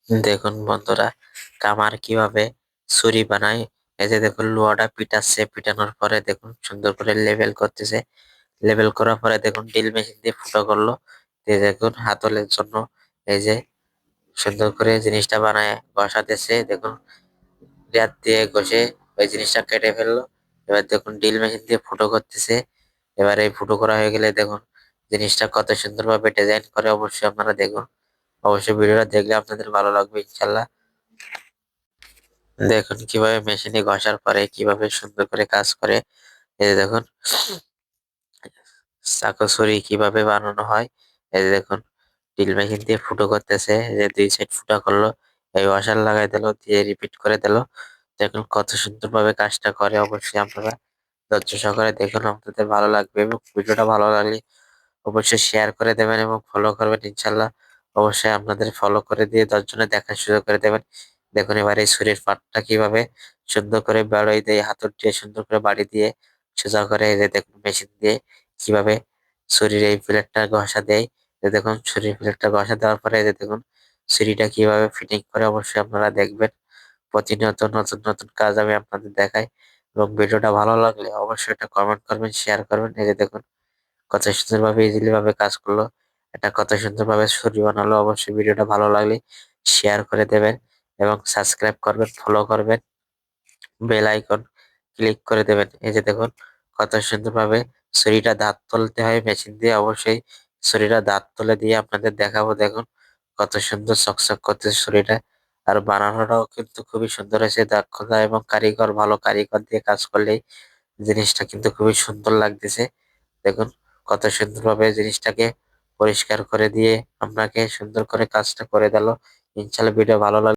দেখুন বন্ধুরা, কামার কিভাবে ছুরি বানায়। এই যে দেখুন লোহাটা পিটাচ্ছে, পিটানোর পরে দেখুন সুন্দর করে লেবেল করতেছে। লেবেল করার পরে দেখুন ড্রিল মেশিন দিয়ে ফুটো করলো। দিয়ে দেখুন হাতলের জন্য এই যে সুন্দর করে জিনিসটা বানায় ঘষাতেছে। দেখুন হাত দিয়ে ঘষে ওই জিনিসটা কেটে ফেললো। এবার দেখুন ড্রিল মেশিন দিয়ে ফুটো করতেছে। এবার এই ফুটো করা হয়ে গেলে দেখুন জিনিসটা কত সুন্দরভাবে ডিজাইন করে। অবশ্যই আপনারা দেখুন, অবশ্যই ভিডিওটা দেখলে আপনাদের ভালো লাগবে ইনশাল্লাহ। দেখুন কিভাবে মেশিনে ঘষার পরে কিভাবে সুন্দর করে কাজ করে। এই যে দেখুন চাকু ছুরি কিভাবে বানানো হয়। এই যে দেখুন ড্রিল মেশিন দিয়ে ফুটো করতেছে। এই যে 2 সাইড ফুটা করলো, এই ওয়াশার লাগাই দিলো, দিয়ে রিপিট করে দিলো। দেখুন কত সুন্দরভাবে কাজটা করে। অবশ্যই আপনারা ধৈর্য সহকারে দেখুন, আপনাদের ভালো লাগবে এবং ভিডিওটা ভালো লাগলে অবশ্যই শেয়ার করে দেবেন এবং ফলো করবেন ইনশাল্লাহ। অবশ্যই আপনাদের ফলো করে দিয়ে 10 জনের দেখার সুযোগ করে দেবেন। দেখুন এবার এই ছুরির পাটটা কিভাবে সুন্দর করে বাড়াই দিয়ে হাতুড় দিয়ে সুন্দর করে বাড়ি দিয়ে সোজা করে। এই যে দেখুন মেশিন দিয়ে কিভাবে ছুরির এই প্লেটটা ঘষা দেয়। এই দেখুন ছুরির প্লেটটা ঘষা দেওয়ার পরে এই যে দেখুন ছুরিটা কিভাবে ফিটিং করে। অবশ্যই আপনারা দেখবেন, প্রতিনিয়ত নতুন নতুন কাজ আমি আপনাদের দেখাই। এবং ভিডিওটা ভালো লাগলে অবশ্যই এটা কমেন্ট করবেন, শেয়ার করবেন। এই যে দেখুন কত সুন্দরভাবে ইজিলি ভাবে কাজ করলো, এটা কত সুন্দরভাবে ছুরি বানালো। অবশ্যই ভিডিওটা ভালো লাগলে শেয়ার করে দেবেন এবং সাবস্ক্রাইব করবেন, ফলো করবেন, বেল আইকন ক্লিক করে দেবেন। এই যে দেখুন কত সুন্দরভাবে ছুরিটা দাঁত তুলতে হয় মেশিন দিয়ে। অবশ্যই ছুরিটা দাঁত তুলে দিয়ে আপনাদের দেখাবো। দেখুন কত সুন্দর চকচক করতেছে ছুরিটা। আর বানানোটাও কিন্তু খুবই সুন্দর হয়েছে। দক্ষতা এবং কারিগর, ভালো কারিগর দিয়ে কাজ করলেই জিনিসটা কিন্তু খুবই সুন্দর লাগতেছে। দেখুন কত সুন্দরভাবে জিনিসটাকে পরিষ্কার করে দিয়ে আপনাকে সুন্দর করে কাজটা করে দিল। ইনশাল্লাহ ভিডিও ভালো লাগবে।